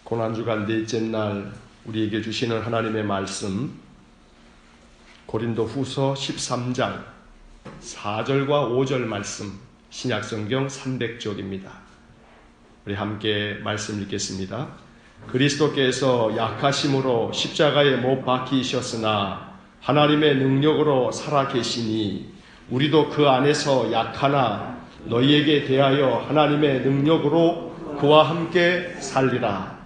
고난주간 넷째 날 우리에게 주시는 하나님의 말씀, 고린도 후서 13장 4절과 5절 말씀, 신약성경 300쪽입니다. 우리 함께 말씀 읽겠습니다. 그리스도께서 약하심으로 십자가에 못 박히셨으나 하나님의 능력으로 살아계시니 우리도 그 안에서 약하나 너희에게 대하여 하나님의 능력으로 그와 함께 살리라.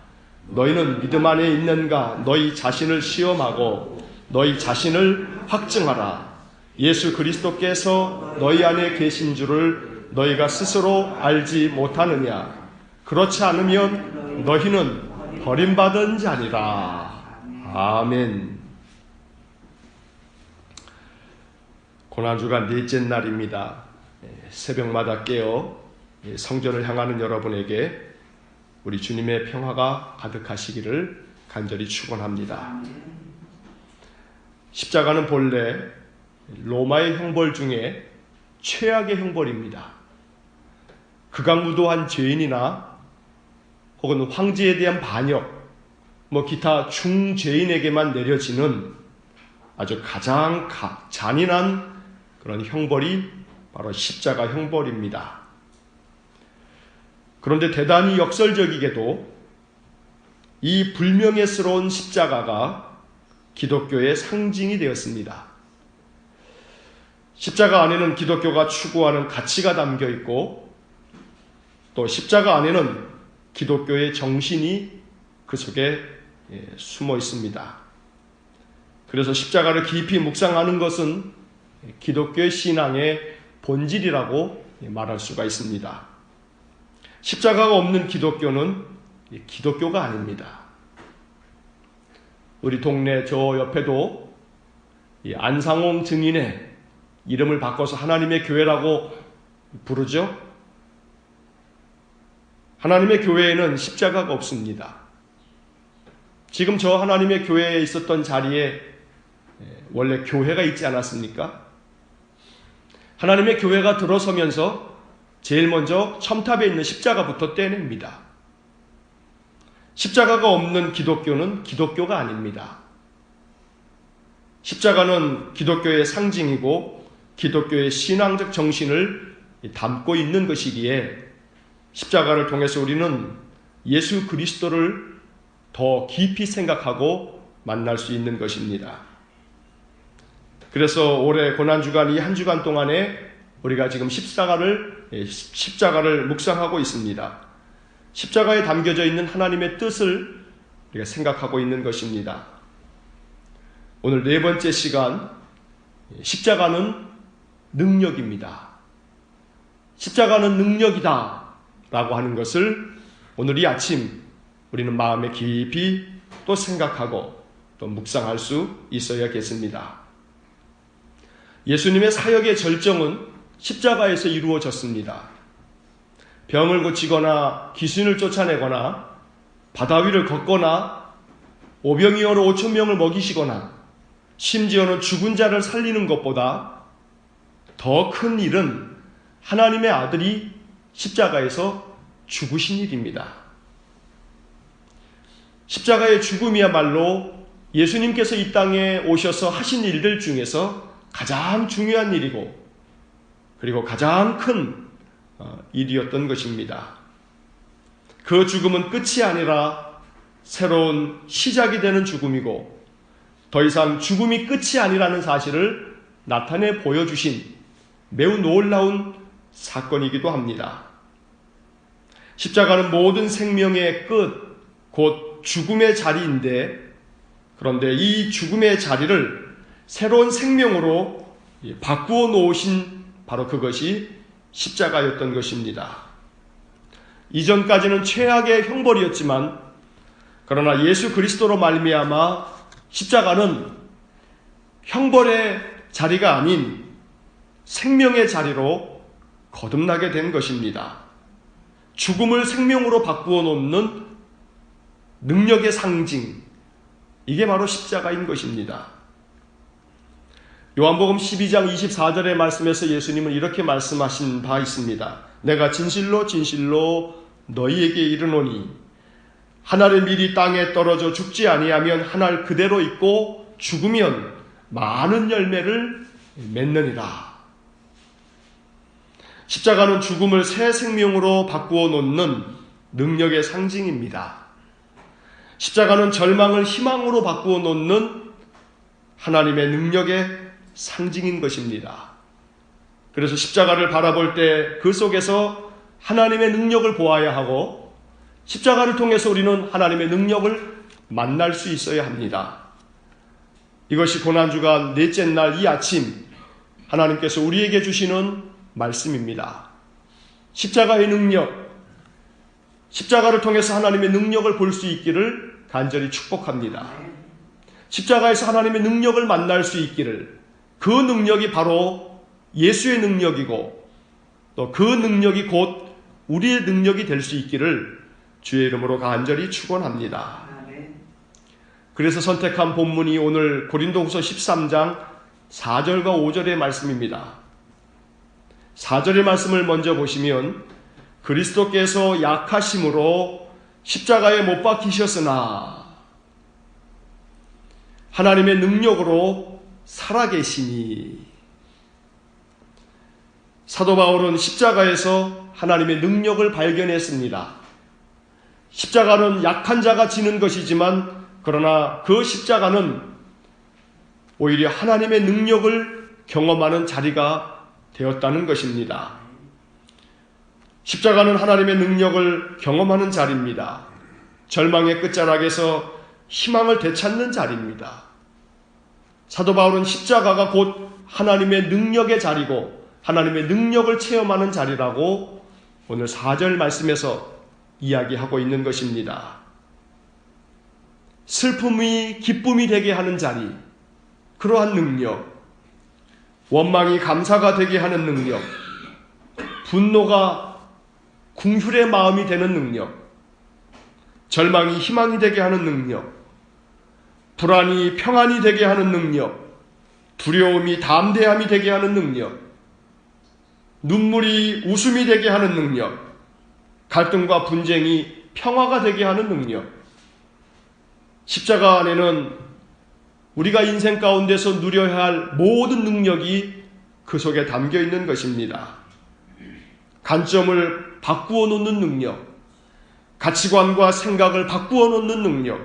너희는 믿음 안에 있는가? 너희 자신을 시험하고 너희 자신을 확증하라. 예수 그리스도께서 너희 안에 계신 줄을 너희가 스스로 알지 못하느냐? 그렇지 않으면 너희는 버림받은 자니라. 아멘. 고난주간 넷째 날입니다. 새벽마다 깨어 성전을 향하는 여러분에게 우리 주님의 평화가 가득하시기를 간절히 축원합니다. 십자가는 본래 로마의 형벌 중에 최악의 형벌입니다. 극악무도한 죄인이나 혹은 황제에 대한 반역, 기타 중죄인에게만 내려지는 아주 가장 잔인한 그런 형벌이 바로 십자가 형벌입니다. 그런데 대단히 역설적이게도 이 불명예스러운 십자가가 기독교의 상징이 되었습니다. 십자가 안에는 기독교가 추구하는 가치가 담겨 있고 또 십자가 안에는 기독교의 정신이 그 속에 숨어 있습니다. 그래서 십자가를 깊이 묵상하는 것은 기독교의 신앙의 본질이라고 말할 수가 있습니다. 십자가가 없는 기독교는 기독교가 아닙니다. 우리 동네 저 옆에도 안상홍 증인의 이름을 바꿔서 하나님의 교회라고 부르죠. 하나님의 교회에는 십자가가 없습니다. 지금 저 하나님의 교회에 있었던 자리에 원래 교회가 있지 않았습니까? 하나님의 교회가 들어서면서 제일 먼저 첨탑에 있는 십자가부터 떼냅니다. 십자가가 없는 기독교는 기독교가 아닙니다. 십자가는 기독교의 상징이고 기독교의 신앙적 정신을 담고 있는 것이기에 십자가를 통해서 우리는 예수 그리스도를 더 깊이 생각하고 만날 수 있는 것입니다. 그래서 올해 고난주간 이 한 주간 동안에 우리가 지금 십자가를 묵상하고 있습니다. 십자가에 담겨져 있는 하나님의 뜻을 우리가 생각하고 있는 것입니다. 오늘 네 번째 시간, 십자가는 능력입니다. 십자가는 능력이다 라고 하는 것을 오늘 이 아침 우리는 마음에 깊이 또 생각하고 또 묵상할 수 있어야겠습니다. 예수님의 사역의 절정은 십자가에서 이루어졌습니다. 병을 고치거나 귀신을 쫓아내거나 바다 위를 걷거나 오병이어로 5,000명을 먹이시거나 심지어는 죽은 자를 살리는 것보다 더 큰 일은 하나님의 아들이 십자가에서 죽으신 일입니다. 십자가의 죽음이야말로 예수님께서 이 땅에 오셔서 하신 일들 중에서 가장 중요한 일이고 그리고 가장 큰 일이었던 것입니다. 그 죽음은 끝이 아니라 새로운 시작이 되는 죽음이고 더 이상 죽음이 끝이 아니라는 사실을 나타내 보여주신 매우 놀라운 사건이기도 합니다. 십자가는 모든 생명의 끝, 곧 죽음의 자리인데 그런데 이 죽음의 자리를 새로운 생명으로 바꾸어 놓으신 바로 그것이 십자가였던 것입니다. 이전까지는 최악의 형벌이었지만 그러나 예수 그리스도로 말미암아 십자가는 형벌의 자리가 아닌 생명의 자리로 거듭나게 된 것입니다. 죽음을 생명으로 바꾸어 놓는 능력의 상징, 이게 바로 십자가인 것입니다. 요한복음 12장 24절의 말씀에서 예수님은 이렇게 말씀하신 바 있습니다. 내가 진실로 진실로 너희에게 이르노니 한 알의 밀이 땅에 떨어져 죽지 아니하면 한 알 그대로 있고 죽으면 많은 열매를 맺느니라. 십자가는 죽음을 새 생명으로 바꾸어 놓는 능력의 상징입니다. 십자가는 절망을 희망으로 바꾸어 놓는 하나님의 능력의 상징인 것입니다. 그래서 십자가를 바라볼 때 그 속에서 하나님의 능력을 보아야 하고 십자가를 통해서 우리는 하나님의 능력을 만날 수 있어야 합니다. 이것이 고난주간 넷째 날 이 아침 하나님께서 우리에게 주시는 말씀입니다. 십자가의 능력, 십자가를 통해서 하나님의 능력을 볼 수 있기를 간절히 축복합니다. 십자가에서 하나님의 능력을 만날 수 있기를, 그 능력이 바로 예수의 능력이고 또 그 능력이 곧 우리의 능력이 될 수 있기를 주의 이름으로 간절히 축원합니다. 그래서 선택한 본문이 오늘 고린도후서 13장 4절과 5절의 말씀입니다. 4절의 말씀을 먼저 보시면 그리스도께서 약하심으로 십자가에 못 박히셨으나 하나님의 능력으로 살아계시니. 사도 바울은 십자가에서 하나님의 능력을 발견했습니다. 십자가는 약한 자가 지는 것이지만 그러나 그 십자가는 오히려 하나님의 능력을 경험하는 자리가 되었다는 것입니다. 십자가는 하나님의 능력을 경험하는 자리입니다. 절망의 끝자락에서 희망을 되찾는 자리입니다. 사도 바울은 십자가가 곧 하나님의 능력의 자리고 하나님의 능력을 체험하는 자리라고 오늘 4절 말씀에서 이야기하고 있는 것입니다. 슬픔이 기쁨이 되게 하는 자리, 그러한 능력, 원망이 감사가 되게 하는 능력, 분노가 궁휼의 마음이 되는 능력, 절망이 희망이 되게 하는 능력, 불안이 평안이 되게 하는 능력, 두려움이 담대함이 되게 하는 능력, 눈물이 웃음이 되게 하는 능력, 갈등과 분쟁이 평화가 되게 하는 능력. 십자가 안에는 우리가 인생 가운데서 누려야 할 모든 능력이 그 속에 담겨 있는 것입니다. 관점을 바꾸어 놓는 능력, 가치관과 생각을 바꾸어 놓는 능력,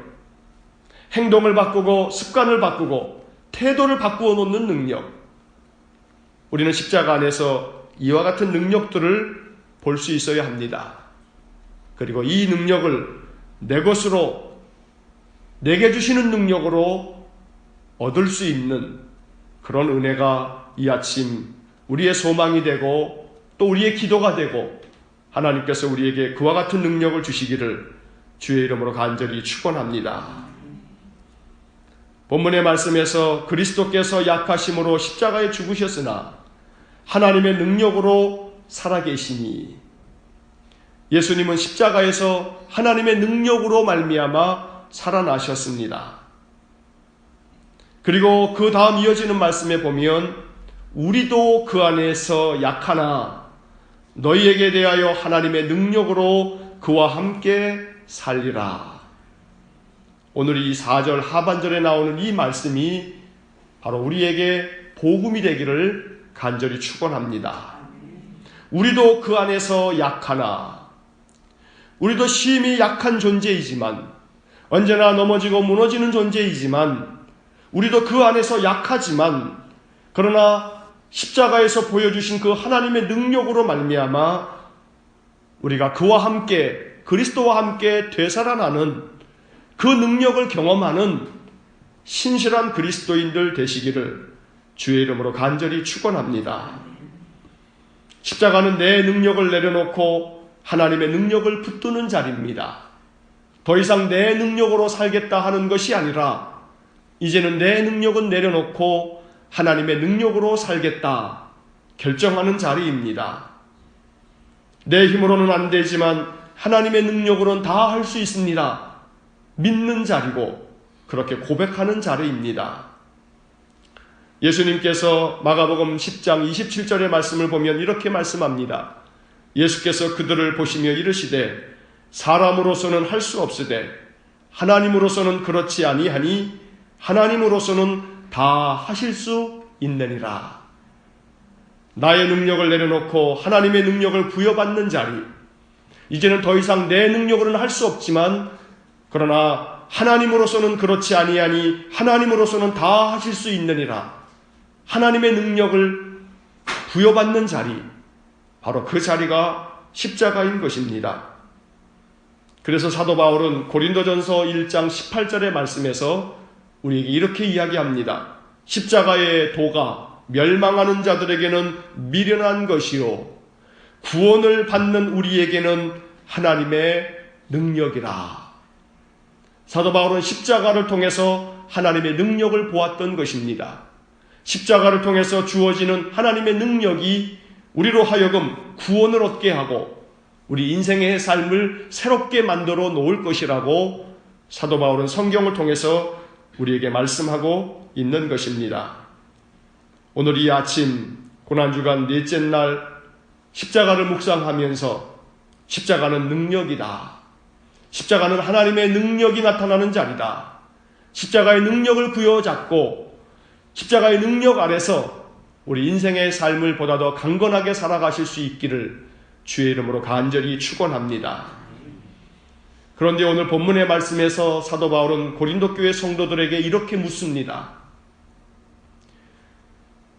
행동을 바꾸고 습관을 바꾸고 태도를 바꾸어 놓는 능력. 우리는 십자가 안에서 이와 같은 능력들을 볼 수 있어야 합니다. 그리고 이 능력을 내 것으로, 내게 주시는 능력으로 얻을 수 있는 그런 은혜가 이 아침 우리의 소망이 되고 또 우리의 기도가 되고 하나님께서 우리에게 그와 같은 능력을 주시기를 주의 이름으로 간절히 축원합니다. 본문의 말씀에서 그리스도께서 약하심으로 십자가에 죽으셨으나 하나님의 능력으로 살아계시니, 예수님은 십자가에서 하나님의 능력으로 말미암아 살아나셨습니다. 그리고 그 다음 이어지는 말씀에 보면 우리도 그 안에서 약하나 너희에게 대하여 하나님의 능력으로 그와 함께 살리라. 오늘 이 4절 하반절에 나오는 이 말씀이 바로 우리에게 복음이 되기를 간절히 축원합니다. 우리도 그 안에서 약하나, 우리도 심히 약한 존재이지만, 언제나 넘어지고 무너지는 존재이지만, 우리도 그 안에서 약하지만, 그러나 십자가에서 보여주신 그 하나님의 능력으로 말미암아 우리가 그와 함께, 그리스도와 함께 되살아나는 그 능력을 경험하는 신실한 그리스도인들 되시기를 주의 이름으로 간절히 축원합니다. 십자가는 내 능력을 내려놓고 하나님의 능력을 붙드는 자리입니다. 더 이상 내 능력으로 살겠다 하는 것이 아니라 이제는 내 능력은 내려놓고 하나님의 능력으로 살겠다 결정하는 자리입니다. 내 힘으로는 안 되지만 하나님의 능력으로는 다 할 수 있습니다. 믿는 자리고 그렇게 고백하는 자리입니다. 예수님께서 마가복음 10장 27절의 말씀을 보면 이렇게 말씀합니다. 예수께서 그들을 보시며 이르시되 사람으로서는 할 수 없으되 하나님으로서는 그렇지 아니하니 하나님으로서는 다 하실 수 있느니라. 나의 능력을 내려놓고 하나님의 능력을 부여받는 자리, 이제는 더 이상 내 능력으로는 할 수 없지만 그러나 하나님으로서는 그렇지 아니하니 하나님으로서는 다 하실 수 있느니라. 하나님의 능력을 부여받는 자리, 바로 그 자리가 십자가인 것입니다. 그래서 사도 바울은 고린도전서 1장 18절의 말씀에서 우리에게 이렇게 이야기합니다. 십자가의 도가 멸망하는 자들에게는 미련한 것이요 구원을 받는 우리에게는 하나님의 능력이라. 사도 바울은 십자가를 통해서 하나님의 능력을 보았던 것입니다. 십자가를 통해서 주어지는 하나님의 능력이 우리로 하여금 구원을 얻게 하고 우리 인생의 삶을 새롭게 만들어 놓을 것이라고 사도 바울은 성경을 통해서 우리에게 말씀하고 있는 것입니다. 오늘 이 아침 고난주간 넷째 날 십자가를 묵상하면서 십자가는 능력이다. 십자가는 하나님의 능력이 나타나는 자리다. 십자가의 능력을 부여잡고 십자가의 능력 아래서 우리 인생의 삶을 보다 더 강건하게 살아가실 수 있기를 주의 이름으로 간절히 축원합니다. 그런데 오늘 본문의 말씀에서 사도 바울은 고린도 교회 성도들에게 이렇게 묻습니다.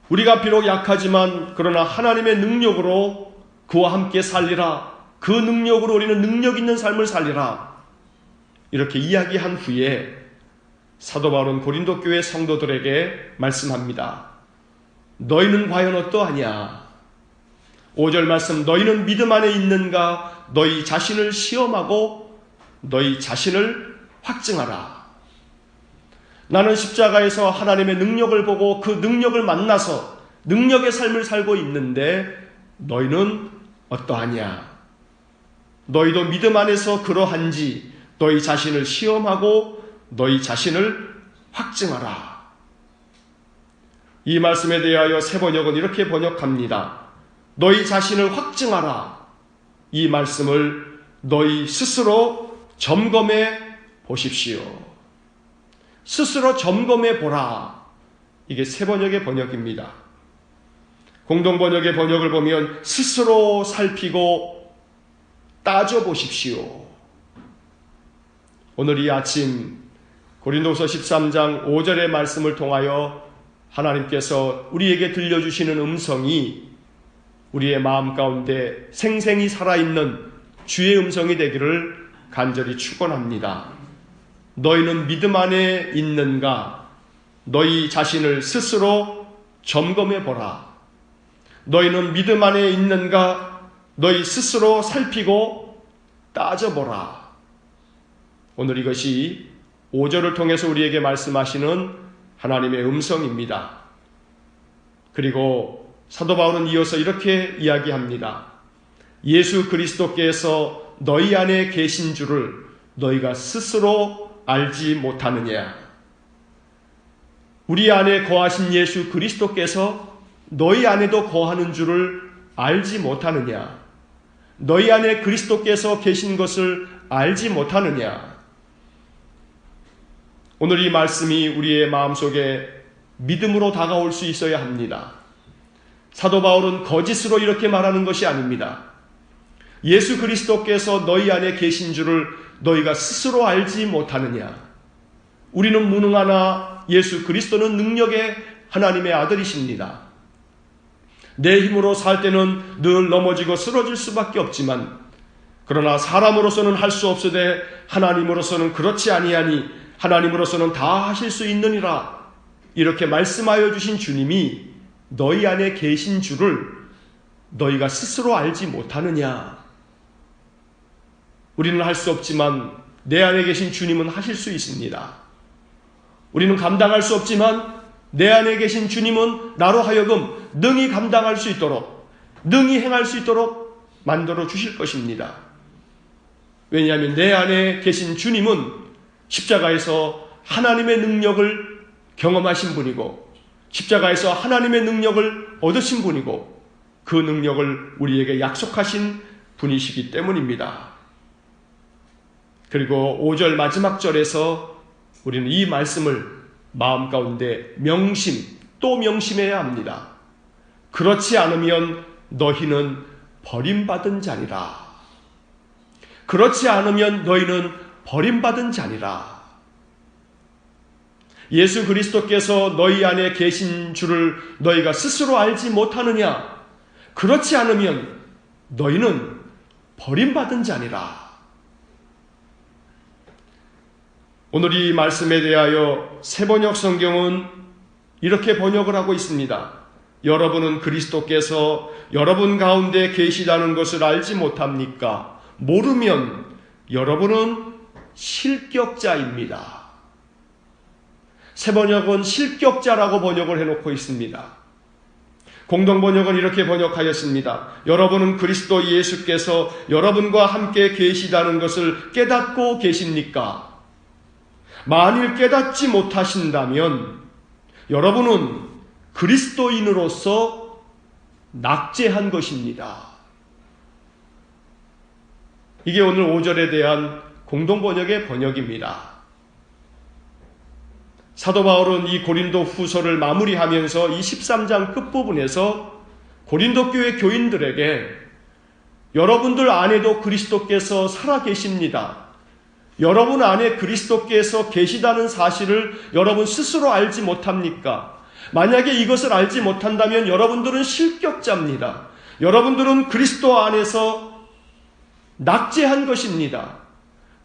우리가 비록 약하지만 그러나 하나님의 능력으로 그와 함께 살리라. 그 능력으로 우리는 능력 있는 삶을 살리라. 이렇게 이야기한 후에 사도 바울은 고린도 교회 성도들에게 말씀합니다. 너희는 과연 어떠하냐? 5절 말씀, 너희는 믿음 안에 있는가? 너희 자신을 시험하고 너희 자신을 확증하라. 나는 십자가에서 하나님의 능력을 보고 그 능력을 만나서 능력의 삶을 살고 있는데 너희는 어떠하냐? 너희도 믿음 안에서 그러한지 너희 자신을 시험하고 너희 자신을 확증하라. 이 말씀에 대하여 세번역은 이렇게 번역합니다. 너희 자신을 확증하라. 이 말씀을 너희 스스로 점검해 보십시오. 스스로 점검해 보라. 이게 세번역의 번역입니다. 공동번역의 번역을 보면 스스로 살피고 따져보십시오. 오늘 이 아침 고린도서 13장 5절의 말씀을 통하여 하나님께서 우리에게 들려주시는 음성이 우리의 마음 가운데 생생히 살아있는 주의 음성이 되기를 간절히 축원합니다. 너희는 믿음 안에 있는가? 너희 자신을 스스로 점검해 보라. 너희는 믿음 안에 있는가? 너희 스스로 살피고 따져보라. 오늘 이것이 5절을 통해서 우리에게 말씀하시는 하나님의 음성입니다. 그리고 사도 바울은 이어서 이렇게 이야기합니다. 예수 그리스도께서 너희 안에 계신 줄을 너희가 스스로 알지 못하느냐? 우리 안에 거하신 예수 그리스도께서 너희 안에도 거하는 줄을 알지 못하느냐? 너희 안에 그리스도께서 계신 것을 알지 못하느냐? 오늘 이 말씀이 우리의 마음속에 믿음으로 다가올 수 있어야 합니다. 사도 바울은 거짓으로 이렇게 말하는 것이 아닙니다. 예수 그리스도께서 너희 안에 계신 줄을 너희가 스스로 알지 못하느냐? 우리는 무능하나 예수 그리스도는 능력의 하나님의 아들이십니다. 내 힘으로 살 때는 늘 넘어지고 쓰러질 수밖에 없지만 그러나 사람으로서는 할 수 없으되 하나님으로서는 그렇지 아니하니 하나님으로서는 다 하실 수 있느니라. 이렇게 말씀하여 주신 주님이 너희 안에 계신 줄을 너희가 스스로 알지 못하느냐? 우리는 할 수 없지만 내 안에 계신 주님은 하실 수 있습니다. 우리는 감당할 수 없지만 내 안에 계신 주님은 나로 하여금 능히 감당할 수 있도록, 능히 행할 수 있도록 만들어 주실 것입니다. 왜냐하면 내 안에 계신 주님은 십자가에서 하나님의 능력을 경험하신 분이고 십자가에서 하나님의 능력을 얻으신 분이고 그 능력을 우리에게 약속하신 분이시기 때문입니다. 그리고 5절 마지막 절에서 우리는 이 말씀을 마음 가운데 또 명심해야 합니다. 그렇지 않으면 너희는 버림받은 자니라. 그렇지 않으면 너희는 버림받은 자니라. 예수 그리스도께서 너희 안에 계신 줄을 너희가 스스로 알지 못하느냐? 그렇지 않으면 너희는 버림받은 자니라. 오늘 이 말씀에 대하여 새번역 성경은 이렇게 번역을 하고 있습니다. 여러분은 그리스도께서 여러분 가운데 계시다는 것을 알지 못합니까? 모르면 여러분은 실격자입니다. 새번역은 실격자라고 번역을 해놓고 있습니다. 공동번역은 이렇게 번역하였습니다. 여러분은 그리스도 예수께서 여러분과 함께 계시다는 것을 깨닫고 계십니까? 만일 깨닫지 못하신다면 여러분은 그리스도인으로서 낙제한 것입니다. 이게 오늘 5절에 대한 공동번역의 번역입니다. 사도 바울은 이 고린도 후서를 마무리하면서 이 13장 끝부분에서 고린도 교회 교인들에게 여러분들 안에도 그리스도께서 살아계십니다. 여러분 안에 그리스도께서 계시다는 사실을 여러분 스스로 알지 못합니까? 만약에 이것을 알지 못한다면 여러분들은 실격자입니다. 여러분들은 그리스도 안에서 낙제한 것입니다.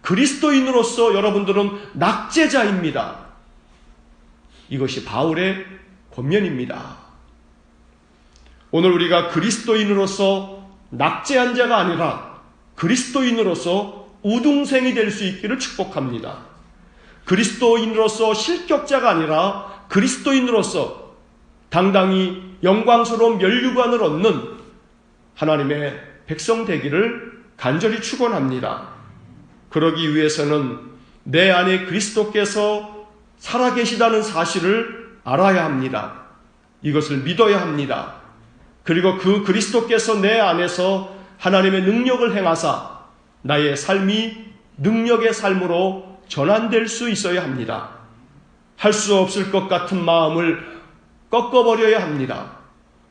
그리스도인으로서 여러분들은 낙제자입니다. 이것이 바울의 권면입니다. 오늘 우리가 그리스도인으로서 낙제한 자가 아니라 그리스도인으로서 우등생이 될 수 있기를 축복합니다. 그리스도인으로서 실격자가 아니라 그리스도인으로서 당당히 영광스러운 면류관을 얻는 하나님의 백성 되기를 간절히 축원합니다. 그러기 위해서는 내 안에 그리스도께서 살아계시다는 사실을 알아야 합니다. 이것을 믿어야 합니다. 그리고 그 그리스도께서 내 안에서 하나님의 능력을 행하사 나의 삶이 능력의 삶으로 전환될 수 있어야 합니다. 할 수 없을 것 같은 마음을 꺾어버려야 합니다.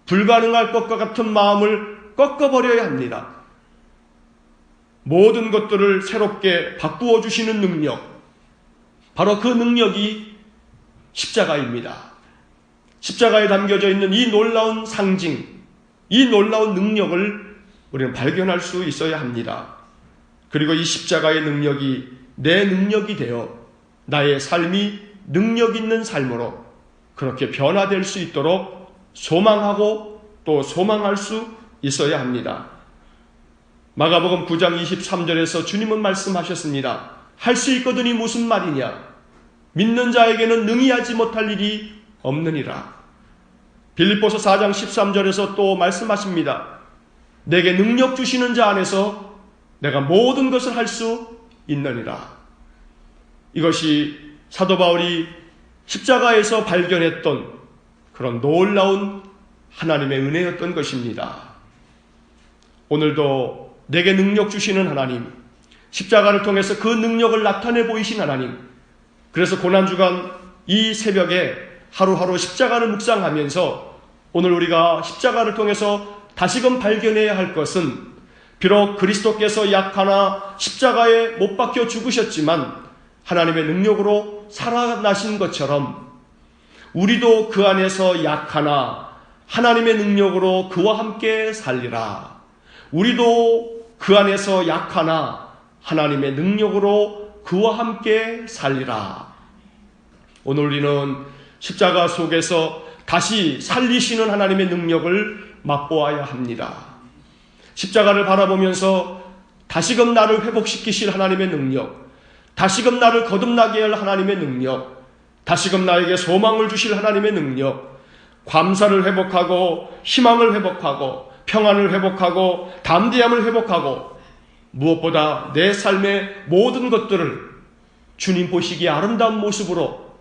불가능할 것 같은 마음을 꺾어버려야 합니다. 모든 것들을 새롭게 바꾸어 주시는 능력, 바로 그 능력이 십자가입니다. 십자가에 담겨져 있는 이 놀라운 상징, 이 놀라운 능력을 우리는 발견할 수 있어야 합니다. 그리고 이 십자가의 능력이 내 능력이 되어 나의 삶이 능력 있는 삶으로 그렇게 변화될 수 있도록 소망하고 또 소망할 수 있어야 합니다. 마가복음 9장 23절에서 주님은 말씀하셨습니다. 할 수 있거든이 무슨 말이냐? 믿는 자에게는 능히 하지 못할 일이 없느니라. 빌립보서 4장 13절에서 또 말씀하십니다. 내게 능력 주시는 자 안에서 내가 모든 것을 할 수 있느니라. 이것이 사도 바울이 십자가에서 발견했던 그런 놀라운 하나님의 은혜였던 것입니다. 오늘도 내게 능력 주시는 하나님, 십자가를 통해서 그 능력을 나타내 보이신 하나님, 그래서 고난주간 이 새벽에 하루하루 십자가를 묵상하면서 오늘 우리가 십자가를 통해서 다시금 발견해야 할 것은 비록 그리스도께서 약하나 십자가에 못 박혀 죽으셨지만 하나님의 능력으로 살아나신 것처럼 우리도 그 안에서 약하나 하나님의 능력으로 그와 함께 살리라. 우리도 그 안에서 약하나 하나님의 능력으로 그와 함께 살리라. 오늘 우리는 십자가 속에서 다시 살리시는 하나님의 능력을 맛보아야 합니다. 십자가를 바라보면서 다시금 나를 회복시키실 하나님의 능력, 다시금 나를 거듭나게 할 하나님의 능력, 다시금 나에게 소망을 주실 하나님의 능력, 감사를 회복하고 희망을 회복하고 평안을 회복하고 담대함을 회복하고 무엇보다 내 삶의 모든 것들을 주님 보시기에 아름다운 모습으로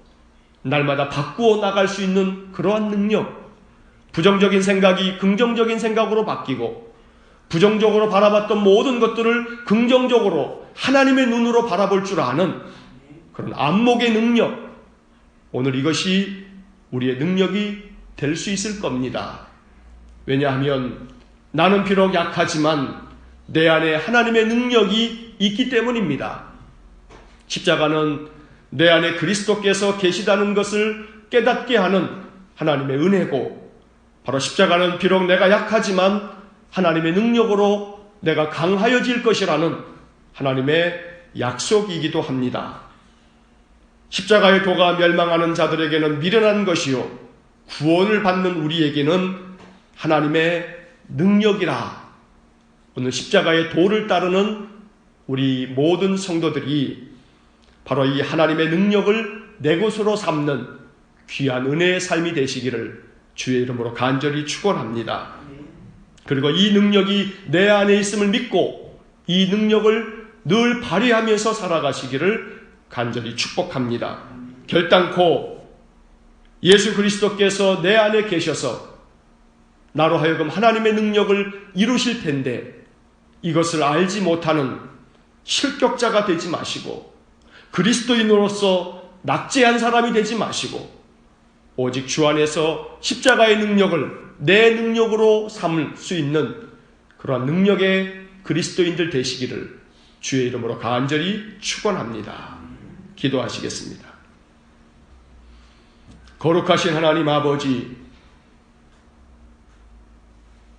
날마다 바꾸어 나갈 수 있는 그러한 능력, 부정적인 생각이 긍정적인 생각으로 바뀌고 부정적으로 바라봤던 모든 것들을 긍정적으로 하나님의 눈으로 바라볼 줄 아는 그런 안목의 능력, 오늘 이것이 우리의 능력이 될 수 있을 겁니다. 왜냐하면 나는 비록 약하지만 내 안에 하나님의 능력이 있기 때문입니다. 십자가는 내 안에 그리스도께서 계시다는 것을 깨닫게 하는 하나님의 은혜고, 바로 십자가는 비록 내가 약하지만 하나님의 능력으로 내가 강하여질 것이라는 하나님의 약속이기도 합니다. 십자가의 도가 멸망하는 자들에게는 미련한 것이요 구원을 받는 우리에게는 하나님의 능력이라. 오늘 십자가의 도를 따르는 우리 모든 성도들이 바로 이 하나님의 능력을 내 것으로 삼는 귀한 은혜의 삶이 되시기를 주의 이름으로 간절히 축원합니다. 그리고 이 능력이 내 안에 있음을 믿고 이 능력을 늘 발휘하면서 살아가시기를 간절히 축복합니다. 결단코 예수 그리스도께서 내 안에 계셔서 나로 하여금 하나님의 능력을 이루실 텐데 이것을 알지 못하는 실격자가 되지 마시고 그리스도인으로서 낙제한 사람이 되지 마시고 오직 주 안에서 십자가의 능력을 내 능력으로 삼을 수 있는 그러한 능력의 그리스도인들 되시기를 주의 이름으로 간절히 축원합니다. 기도하시겠습니다. 거룩하신 하나님 아버지,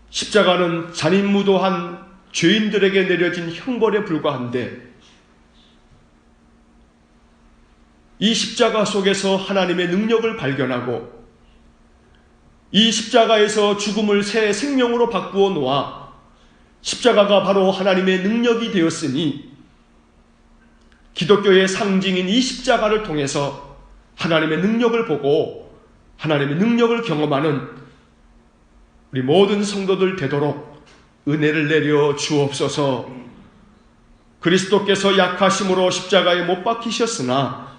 십자가는 잔인무도한 죄인들에게 내려진 형벌에 불과한데 이 십자가 속에서 하나님의 능력을 발견하고 이 십자가에서 죽음을 새 생명으로 바꾸어 놓아 십자가가 바로 하나님의 능력이 되었으니 기독교의 상징인 이 십자가를 통해서 하나님의 능력을 보고 하나님의 능력을 경험하는 우리 모든 성도들 되도록 은혜를 내려 주옵소서. 그리스도께서 약하심으로 십자가에 못 박히셨으나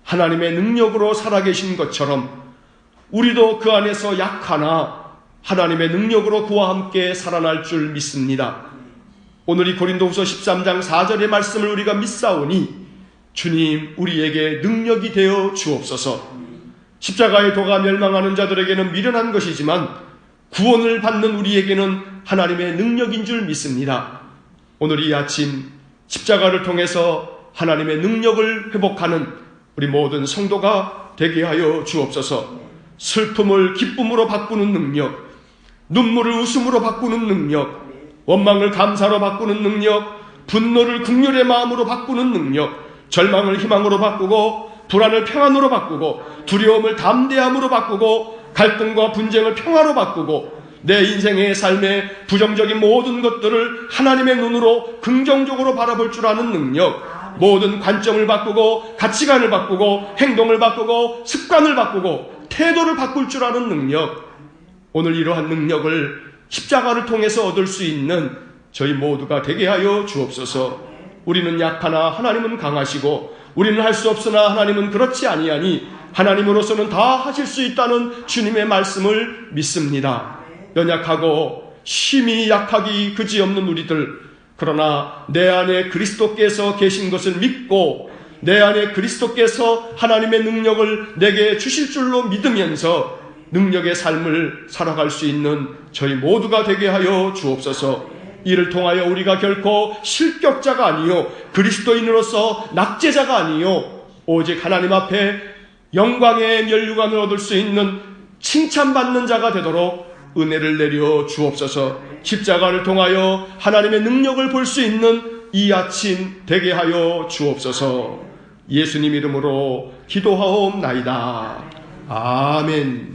하나님의 능력으로 살아계신 것처럼 우리도 그 안에서 약하나 하나님의 능력으로 그와 함께 살아날 줄 믿습니다. 오늘 이 고린도후서 13장 4절의 말씀을 우리가 믿사오니 주님 우리에게 능력이 되어 주옵소서. 십자가의 도가 멸망하는 자들에게는 미련한 것이지만 구원을 받는 우리에게는 하나님의 능력인 줄 믿습니다. 오늘 이 아침 십자가를 통해서 하나님의 능력을 회복하는 우리 모든 성도가 되게 하여 주옵소서. 슬픔을 기쁨으로 바꾸는 능력, 눈물을 웃음으로 바꾸는 능력, 원망을 감사로 바꾸는 능력, 분노를 긍휼의 마음으로 바꾸는 능력, 절망을 희망으로 바꾸고 불안을 평안으로 바꾸고 두려움을 담대함으로 바꾸고 갈등과 분쟁을 평화로 바꾸고 내 인생의 삶의 부정적인 모든 것들을 하나님의 눈으로 긍정적으로 바라볼 줄 아는 능력, 모든 관점을 바꾸고 가치관을 바꾸고 행동을 바꾸고 습관을 바꾸고 태도를 바꿀 줄 아는 능력, 오늘 이러한 능력을 십자가를 통해서 얻을 수 있는 저희 모두가 되게 하여 주옵소서. 우리는 약하나 하나님은 강하시고 우리는 할 수 없으나 하나님은 그렇지 아니하니 하나님으로서는 다 하실 수 있다는 주님의 말씀을 믿습니다. 연약하고 심히 약하기 그지없는 우리들, 그러나 내 안에 그리스도께서 계신 것을 믿고 내 안에 그리스도께서 하나님의 능력을 내게 주실 줄로 믿으면서 능력의 삶을 살아갈 수 있는 저희 모두가 되게 하여 주옵소서. 이를 통하여 우리가 결코 실격자가 아니요 그리스도인으로서 낙제자가 아니요 오직 하나님 앞에 영광의 면류관을 얻을 수 있는 칭찬받는 자가 되도록 은혜를 내려 주옵소서. 십자가를 통하여 하나님의 능력을 볼 수 있는 이 아침 되게 하여 주옵소서. 예수님 이름으로 기도하옵나이다. 아멘.